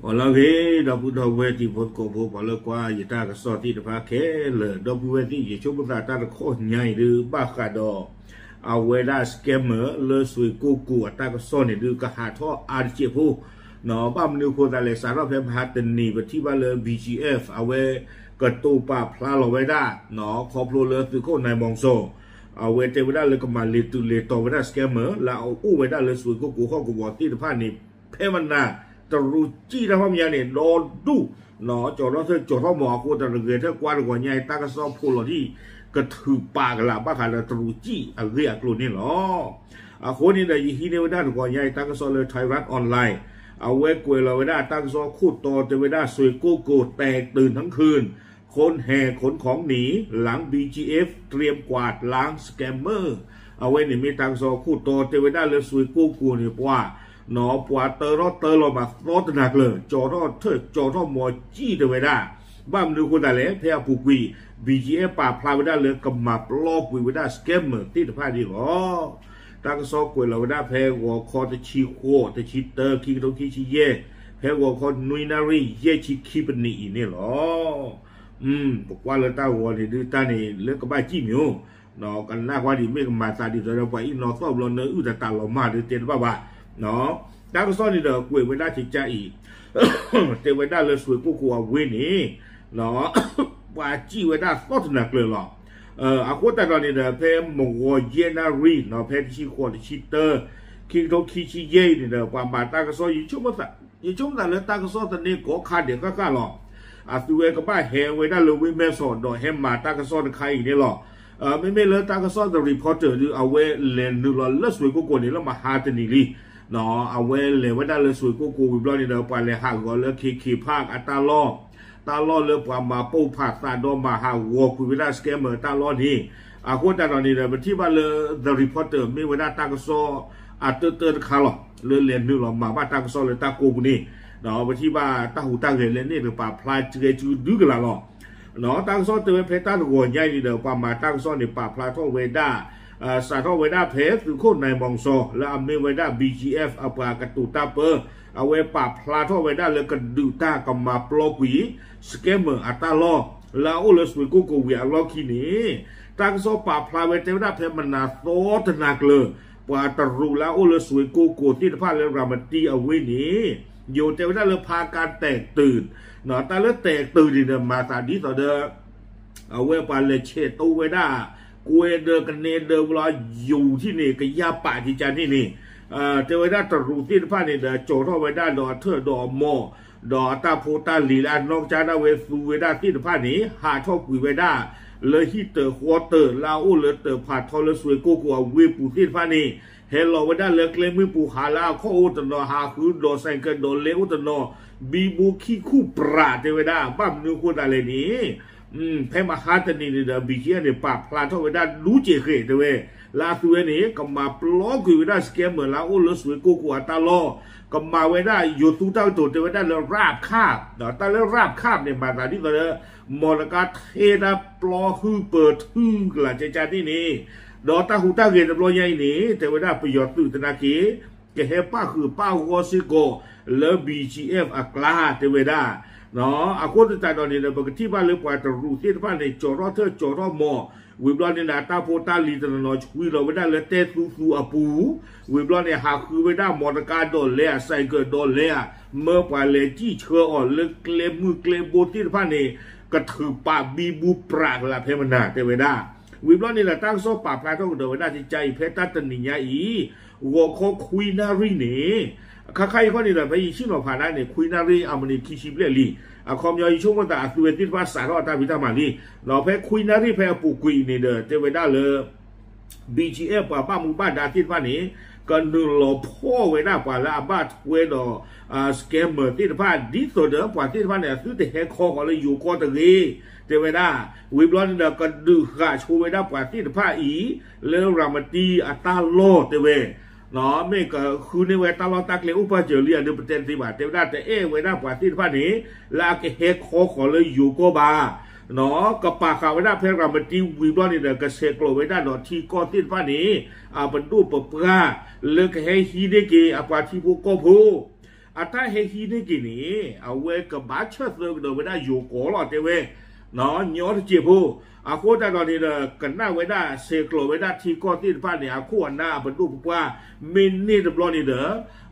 Olage dapu weti pot ko bo pala kwa yita ka soti de pa ke le dapu weti ye chobu ta ta ko nyai de ba ka do a weda scammer le sui ku ku ta ka so ni de ka ha tho a che pu no ba mnu ko ta le sa ro phe ba ten ni ba thi ba le BGF a we ka to pa phla lo weda no kho plo le tu ko nai mong so a we te weda le ka ma le tu le to weda scammer la u weda le sui ku ku ho ku bo ti de pa ni phe man naตรูจี้นะพ่อมีเนี่ยโดนดูเนาะจอดรถเธอจอดรถหมอกูแต่เกิดเธอกวาดกว่าใหญ่ตากระสอบพูดที่กระถือปากละบ้าขาดตรูจี้อะไรกลุ่นนี่หรอคนนี้ได้ยี่เนี่ยไม่ได้กว่าใหญ่ตากระสอบเลยไทยรัฐออนไลน์เอาไว้กวยเราไม่ได้ตากระสอบคูดโตแต่ไม่ได้สวยโกโก้แตกตื่นทั้งคืนคนแห่ขนของหนีหลัง BGF เตรียมกวาดล้างสแกมเมอร์เอาไว้เนี่ยมีตากระสอบคูดโตแต่ไม่ได้เลยสวยโกโก้เนี่ยว่าเนาะปวดเตอรอเตอรอมาโรตหนักเลยจอรอเธอจอรอมอจี้เดไว้ได้บ้านดูคนแต่เลยเพียบุกวี BGF ป่าพลายไว้ได้เลยกับมาปลอบไว้ได้สแกมเมอร์ที่จะพาดีหรอตั้งซอกกวยเราได้แพ้หัวคอจะชีโคจะชีเตอร์คีโตคีชีเย่แพ้หัวคอนุยนารีเย่ชีคีปนีนี่หรอบอกว่าเลยตั้งหัวนี่ดูตั้งนี่เลือกกับบ้าจี้มิวเนาะกันหน้าว่าดีไม่กับมาซาดีจะเราไปอีนอสอบเราเนื้ออุตตาเรามาดูเต็มบ้าเนาะตากระซ้อนนี่เด้อกวยไว้ได้จิตใจอีเตไว้ได้เลยสวยกูกลัวเวนี่เนาะว่าจี้ไว้ได้สอดหนักเลยหรออาควแต่ตอนนี้เด้อเพมงวเยนารีเนาะเพที่ขวดชิเตอร์คิงโตคิชิเย่นี่เด้อว่ามาตากระซ้อนยิ่งชุ่มสักยิ่งชุ่มแต่เลยตากระซ้อนตอนนี้ก็ขาดเดี๋ยวก็หรอตัวเองก็บ้าแหงไว้ได้เลยวิเมสอนดอกแฮมมาตากระซ้อนใครอีกนี่หรอไม่เลยตากระซ้อนแต่รีพอร์เตอร์ดูเอาไว้เลนดูหรอแล้วสวยกูกลัวนี่แล้วมาหาตันี่ลีเนาะเอาไว้เลยว่าได้เลยสวยกูวิบล้อนี่เดี๋ยวไปเลยหากก่อนเลยขี่ภาคอัตลอเลยปามาปูภาคตาดอมาหาวัวคุยได้สแกมเมอร์ตาล้อนี่คนตาล้อนี่เดี๋ยวที่บ้านเลย The Reporter ไม่ว่าได้ตากระซ้อเตอร์คาร์ลเลยเรียนนึกหรอมาบ้านตากระซ้อเลยตาโกบุนี่เนาะที่บ้านตาหูตาเห็นเลยนี่เดี๋ยวป่าพลายเจจูดูกันละหรอเนาะตากระซ้อเตอร์เพชรตาหัวใหญ่นี่เดี๋ยวป่ามาตากระซ้อในป่าพลายท่อเวด้าสาทอเวด้าเพสคือคนในมองโซและอเมเวด้า BGF เอาปากระตุตาเปอร์เอาไว้ปราบพลาทอเวด้าเลยกระดูตากับมาปลอกวีสแกมเมอร์อัตลอแล้วอุลสวิกูกูวิอาล็อกที่นี่ตั้งโซปราบพลาเวด้าเพมันนาโตตนักเลยปาตรูแล้วอุลสวิกูกูที่พาเลยรามาตีเอาไว้นี้อยู่เทวด้าเลยพาการแตกตื่นเนาะแต่เลยแตกตื่นดีเดิมมาตาดีต่อเดิมเอาไว้ปาเลยเชตูเวด้ากูเดินกันเนเดินเวลาอยู่ที่นี่ก็ยาป่าที่จานที่นี่เทวดาตรูที่พานี่เดโจทย์เวด้าดอเธอดอมอดอตาโพตาลีลานอกจากนั้นเวสูเวด้าที่พานี่หาชอบกุยเวด้าเลยฮิตเตอร์ควอเตอร์ลาอูเลยเตอร์ผ่าทอเลยสวยกูเวปูที่พานี่เฮลโลเวด้าเลยเคลมือปูหาลาข้ออุตนอหาคือดอแซงเกินดอเลอุตนอบีบูขี้คู่ปราเทวดาบ้ามนึกคนอะไรนี้แพ้มาหาตันนี่เดี๋ยวบีเชียเนี่ยปากพลาดเท่าไว้ได้รู้เจเกตเว้ยลาตัวนี้ก็มาปล้อกุยไว้ได้สแกมเหมือนลาโอ้เลือสวยกูตาล้อก็มาไว้ได้อยู่ตู้เต้าตัวไว้ได้แล้วราบคาบเนาะแต่แล้วราบคาบเนี่ยมาตอนนี้ก็เลยมรกาเทนะปล้อคือเปิดทื่อหลังจากที่นี่ดอตาหูตาเกตปล้อใหญ่นี่แต่ไว้ได้ประโยชน์ตื่นตนาคีแกเฮป้าคือป้าหัวซิโกแล้ว BGF อักลาแต่ไว้ได้เนาะคนที่ตายตอนนี้เนี่ยปกติบ้านเลือกว่าจะรู้ที่บ้านในจอรอเธอจอรอมอวิบลอนเนี่ยตาโพตาลีตนอชคุยเราไม่ได้เลยเตะสูอปูวิบลอนเนี่ยหาคือไม่ได้มอร์กาโดนเล่ใส่เกิดโดนเล่เมื่อไปเลยจี้เชื่ออ่อนเลือกเกลมือเกลโบที่บ้านเนี่ยกระถือปากบีบูปรากละเพมนาเตเวด้าวิบลอนเนี่ยตั้งโซ่ปากพลายต้องเดินเวด้าที่ใจเพชรตันนิยาอีวัวเขาคุยนารีเนี่ยข้าใครคนนี้เลยไปชิโนผ่านได้เนี่ยคุยนารีอามันนี่คิชิเบลลี่คอมยอยช่วงวันตาตัวที่ภาษาเราตาพิธามาลีเราแพ้คุยนารีแพ้ปูกุยนี่เด้อเทวดาเลย BGF ป่าป้ามือบ้านดาที่บ้านนี้ก็นึกหล่อพ่อไว้หน้าป่าละบ้านเวดสแกมเมอร์ที่บ้านดิสเดอร์ป่าที่บ้านเนี่ยซื้อแต่แฮกคอก็เลยอยู่ก้อนตะลีเทวดาวิบลอนเด้อก็ดูขาชูไว้หน้าป่าที่บ้านอีแล้วรามาตีอัตาโลเทเวเนาะไม่ก็คือในเวลาเราตักเลยอุปเจอเรียนเดือนเป็นสิบาทเทวดาแต่เวลาป่าที่บ้านนี้ลากแฮกคอก็เลยอยู่ก็บาเนาะกับปากข่าวไว้ได้เพลรามันตีวิบลอนนี่เด้อก็เสกโลไว้ได้เนาะที่ก้อนที่บ้านนี้บรรดุปะเปล่าเลิกให้ฮีเดเกอปาที่พวกก็พู อาตาเฮฮีนี่กินี่เอาเวกับบาเชอร์เซอร์เดไม่ได้อยู่ก่อหรอเตเวเนาะย้อนเจียบูอาโคตาตอนนี้เด้อกันหน้าไว้ได้เซโกลไว้ได้ทีก้อนที่ฟ้าเนี่ยอาคู่หน้าบรรลุว่ามินนี่เดบลอนี่เด้อ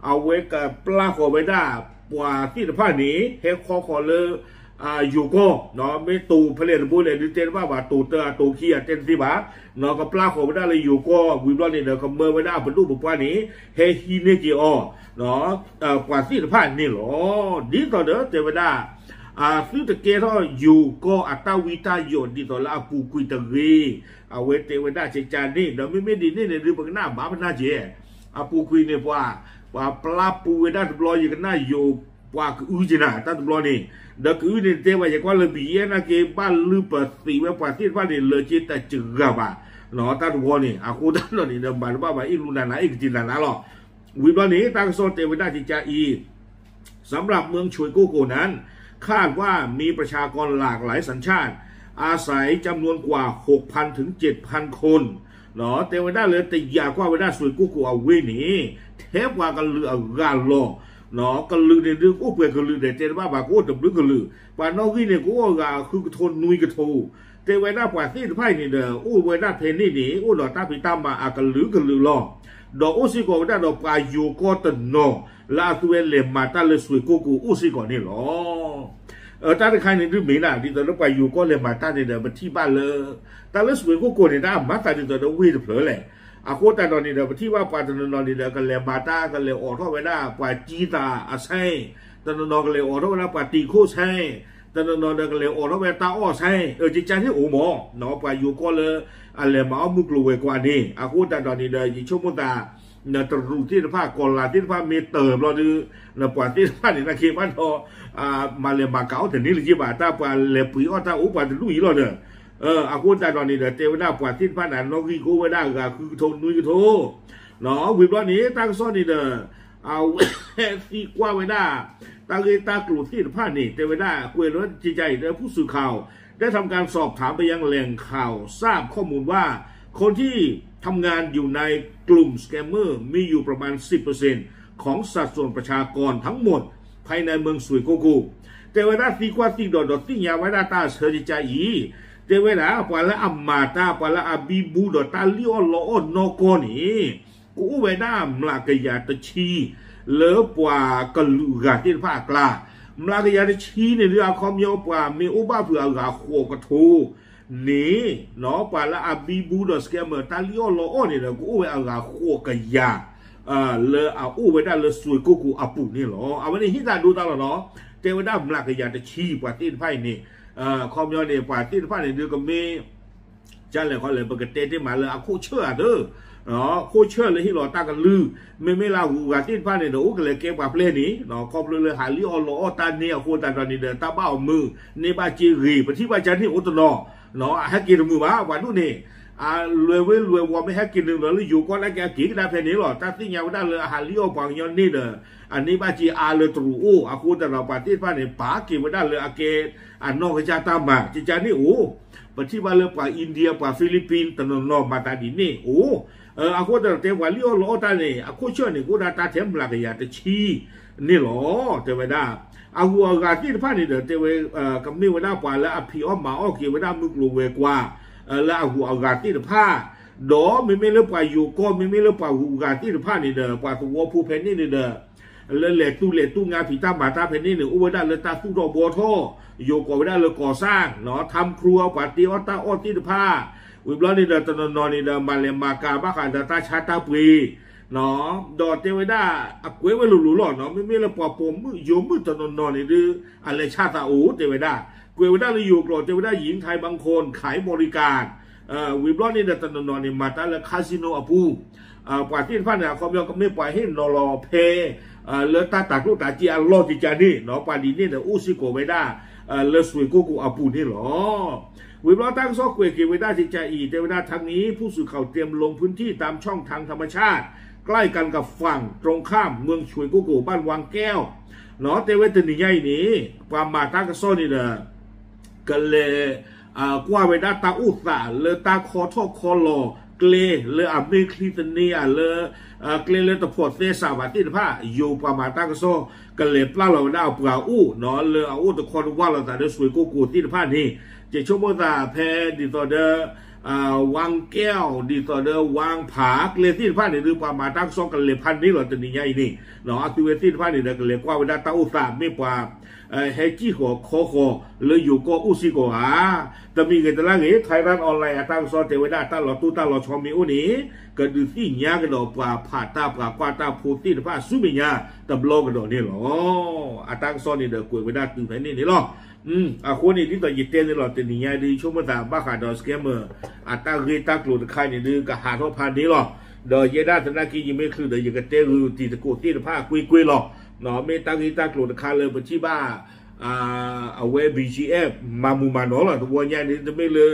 เอาไว้กับปลาขอไว้ได้ปว่าที่ฟ้านี้เฮคอเลยอยู่ก็เนาะไม่ตูเพลนบุเลยดิเจนว่าตูเตอตูขี้เจนสิบ้าเนาะกับปลาขอไว้ได้เลยอยู่ก็วิบลอนี่เด้อกับเมื่อไว้ได้บรรลุว่านี้เฮฮีเนจิอเนาะกว่าที่ฟ้านี่หรอดีต่อเด้อเจไว้ได้ซึ่งตะเกียร์อยู่ก็อัตวิตาโยนดีต่อละปูกุยตะเกเอาเวเตเวด้าเชจานี่เดี๋ยวไม่ดีนี่เนี่ยดูมันหน้าบ้ามันน่าเจ๋อปูกุยเนี่ยว่าปลาปูเวด้าตบลอยอยู่กันหน้าอยู่ว่าคือจีน่าตั้งตบลอยนี่เด็กอื่นเนี่ยเจ้าว่าอย่างว่าเลยบีเอ็นะเก็บบ้านลือเปิดสีไว้กว่าที่บ้านเนี่ยเลยจีแต่จืดกับว่าเนาะตั้งตบลอยนี่คูตั้งตอนนี้เดิมบ้านว่าอีลูนานะอีกจีน่านะหรอวิบลอนี้ตั้งโซนเตเวด้าเชจาอีสำหรับเมืองช่วยกู้โกนั้นคาดว่ามีประชากรหลากหลายสัญชาติอาศัยจำนวนกว่า 6,000 ถึง 7,000 คนเนาะแต่ว่าได้เลยแต่อยากว่าได้สวยกู้กูเอาเวนี่เทปว่ากันลือกาลอเนาะกันลือในเรื่องกู้เปกันลือแต่เจ้าว่ากูดับลึกกันลือป่านนอกนี่กูก็คือทนนุยกระโถแต่ว่าได้กว่าที่ไพ่นี่เด้อว่าได้เพนนี่นี่ดอกตาพิตามากันลือกันลือล้อดอกสิก็ได้ดอกปลาโยก็ตันเนาะลาตัวเลมาตาเลยสวยกูสิก่อนนี่หรอตาในใครในเรื่องนี้นะที่ตอนเราไปอยู่ก็เลยมาตาในเดิมที่บ้านเลยตาเลยสวยกูเนี่ยนะมาตาในตอนเราวิ่งเผลอแหละอาโคตาตอนนี้เดิมที่ว่าปาตอนนอนนี่เดิมกันเลยมาตากันเลยออกท่อไว้ได้ปาจีตาอาใช่ตอนนอนกันเลยออกท่อไว้ได้ปาตีโคใช่ตอนนอนกันเลยออกท่อไว้ตาอ้อใช่จริงๆที่โอ้หมอเนาะไปอยู่ก็เลยอะไรมาเอามุกลุยกว่านี้อาโคตาตอนนี้เดิมยิ่งชั่วโมงตาเนื้อตรูที่ภาคกอลาที่ภาคเมเตอร์เราดูเนื้อปวดที่ภาคนี่นะคิดว่าเรามาเลยมาเก่าแต่นี่เลยจีบตาปวดเลยปุ๋ยอ้อตาอุปวดลุยเราเด้ออากูตาตอนนี้เด้อเทวดาปวดที่ภาคนั้นนกขี้โก้ไว้ได้ก็คือทนนุยก็โทเนาะวิบล้อนี้ตั้งซ้อนนี่เด้อเอาซีกว่าไว้ได้ตั้งตากลุ่มที่ภาคนี่เทวดาคุยรถจิตใจเด้อผู้สื่อข่าวได้ทำการสอบถามไปยังแหล่งข่าวทราบข้อมูลว่าคนที่ทำงานอยู่ในกลุ่มสแกมเมอร์มีอยู่ประมาณ 10% ของสัดส่วนประชากรทั้งหมดภายในเมืองสุยโกกูแต่เวลาที่กว่าที่ดอดที่ยาไว้ได้ตาเฉยใจอีแต่เวลาปละอัมมาตาปละอาบีบูดอตาลิโอโลโอนโกนี่กูเวด้ามลากยาตชีเลือปว่ากลูกาที่ภาคกลามลากยาตชีในเรื่องความยาวกว่ามีอุบาเผื่อกาโคกทูนี่เนาะปละอาบีบูดอสแกมเมอร์ตาลิโอโลโอนี่นะกูเวอากาโคกยาเลอเอาเวด้าเลสวยกูอาปุนี่หรอเอาวันนี้ฮิตาดูตลอดเนาะเทวดามลากยาตชีปว่าที่ไพ่นี่ความยาวเนี่ยปว่าที่ไพ่นี่ดูก็มีจันเลยเขาเลยปกติที่มาเลยอาคู่เชื่อเด้อเนาะคู่เชื่อเลยที่หล่อตากันลือไม่ลาหูกาที่ไพ่เนี่ยเดี๋ยวก็เลยเก็บกับเพลนี้เนาะครอบเลยหาลิโอโลโอตาเนี่ยคู่ตาตอนนี้เดินตาเบ้ามือในบ้าจีรีปที่บ้าจันที่อุตโนเนาะให้กินมือมาวันนู้นนี่รวยว่าไม่ให้กินหนึ่งเลยอยู่ก็แล้วแกกินได้แค่นี้หรอถ้าที่ยังไม่ได้เลยอาหารเลี้ยวปังยอนนี่เด้ออันนี้บ้าจีเลยตรูอู้คุณแต่เราปฏิบัติเนี่ยป๋ากินไม่ได้เลยอาเกนอกจากตามมาจิจานี่ปฏิบัติเลยป่าอินเดียป่าฟิลิปปินส์ตนนมาตาดินี่คุณแต่เทวาเลี้ยวโลตาเนี่ยคุณเชื่อเนี่ยคุณตาเทมหลักอย่างจะชี้นี่หรอเทวดาหัวกาที่พานี่เด้อเทวกับนี่ว่าได้ป่าแล้วอภิอ้อมมาอ้อกินว่าได้มุกลูเวกว่าแล้วหัวกาที่ผ้าดอไม่เลือกป่าอยู่ก็ไม่เลือกป่าหัวกาที่ผ้านี่เด้อป่าตัวผู้เพนนี่เด้อเลยเหล็กตู้งานผีตาหมาตาเพนนี่เนี่ยอุบได้เลยตาตู้ดอกบัวท่อโยกไว้ได้เลยก่อสร้างเนาะทำครัวป่าตีอ้อตาอ้อที่ผ้าวิบล้อนี่เด้อตนนนี่เด้อมาเลมากาบ้าขันตาชาตาปีเนาะดอเทวดาอักเวไว้หลุหล่อเนาะไม่ละปอปมมือโยมมือตนนี่ดื้ออะไรชาตาอูเทวดาเกวดาเลยอยู่กรอเทวดาหญิงไทยบางคนขายบริการวิบล้อนี่เด้อตนนี่มาตาละคาสิโนอภูป่าที่ฟ้าเนี่ยเขาก็ไม่ปล่อยให้นอรอเพเลตาตากลูกตาจีอัลลอจิจานี่เนาะป่าดีนี่เด้ออุสิโกไว้ได้เลสวยกูอาปูนี่หรอวิบล้อตั้งซอกเกวดาจิจาอีเทวดาทางนี้ผู้สื่อข่าวเตรียมลงพื้นที่ตามช่องทางธรรมชาติใกล้กันกับฝั่งตรงข้ามเมืองช่วยกุกูบ้านวังแก้วเนาะเทวดานี่ใหญ่นี้ความมาตากระซ้อนนี่เด้อกันเลยกว่าเวดาตาอุตสาเลตาคอทอคอลอ เกลเลอเมคลิตเนียเลเกลเลตพอเตสาวาติผ้าอยู่ประมาณตั้งโซกันเลยปลาเราได้เอาปลาอู้เนาะเลอเอาอู้ตะคอนว่าเราแต่เดือสวยกูติผ้านี่จะชั่วโมงตาแพ้ดิต่อเดอวางแก้วดิต่อเดอวางผาเกลติผ้านี่หรือประมาณตั้งโซกันเลยพันนี้เราจะนี่ใหญ่นี่เนาะตัวติผ้านี่เด็กเลยกว่าเวลาตาอุตส่าห์ไม่กว่าเฮจิโกโคเลยอยู่ก็อุซิโกแต่มีกันแต่ละไทยรัฐออนไลน์ตั้งโซเทวดาตั้งหลอดตู้ตั้งหลอดชอมีอุนี้ก็ดูที่ยากันดอกปลาผ่าตาปลากวาดตาพูติผ้าสุบิญญาตะบลกันดอกนี่หรอตั้งโซนี่เด็กกวยเวลาตื่นไปนี่หรอคนนี้ที่ต่อยิเต้นนี่หรอแต่นี่ยาดีช่วงเมื่อตาบ้าขาดอสแกมเมอร์ตั้งเรตั้งกลุ่มใครนี่ดื้อกับหาทอพันนี้หรอเดี๋ยวเยด้าธนาคียังไม่คือเดี๋ยวยังกระเตะคือตีตะโกตีตะผ้ากุยหรอเนาะไม่ตั้งที่ตั้งกลุ่มใครเลยเป็นที่บ้าเอาไว้ BGF มามูมาโนล่ะตัวใหญ่นี่จะไม่เลย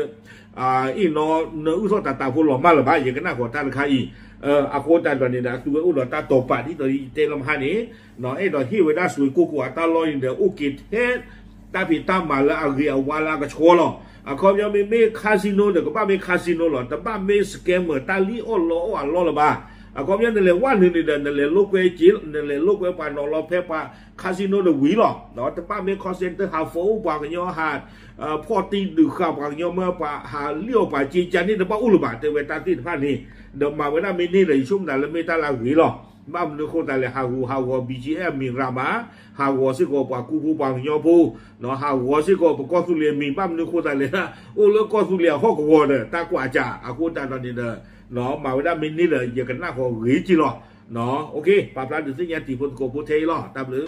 อีนอเนื้ออุตสาหตาพูดหล่อมากเลยบ้าอย่างกันน่าขอท่านใครอาโคตาตอนนี้นะตัวอุตสาหตาตบปะที่ตัวเตลมฮานี่เนาะไอ้ดอกที่เวลาสวยกูตาลอยเดี๋ยวอุกิเทตาผิดตามมาแล้วเอาเรียวาลากระโชว์หรอเขายังไม่คาสิโนเดี๋ยวก็บ้าไม่คาสิโนหรอแต่บ้าไม่สแกมเมอร์ตาลีโอโลอ่ะล้อละบ้าก็ยังนั่นแหละว่าหนึ่งนี่เดินนั่นแหละลูกเวจินั่นแหละลูกเวปานอลเพปาคาสิโนเดวิหรอเนาะแต่ป้าไม่คอเซ็นเตอร์หาโฟปากันยอหาพอตีดูข่าวปากันยอเมื่อปาหาเลี้ยวปาจีจันนี่แต่ป้าอุลบาแต่เวตาตีผ่านนี่เดี๋ยวมาเวลาไม่นี่เลยชุ่มแต่ละไม่ตาลาวิหรอบ้านนึกคนแต่ละหาวBGM มีรามาหาวสิโกปากูผู้ปากันยอผู้เนาะหาวสิโกปก็สุเรียมีบ้านนึกคนแต่ละโอ้แล้วก็สุเรียหอกวัวเด้อตากว่าจ่าอากูตาตอนนี้เด้อเนาะมาเวลามินนี่เลยอย่ากันหน้าของหรือจีหรอเนาะโอเคปาปลาดูสิยาตีพลโกโพเทหรอตามหรือ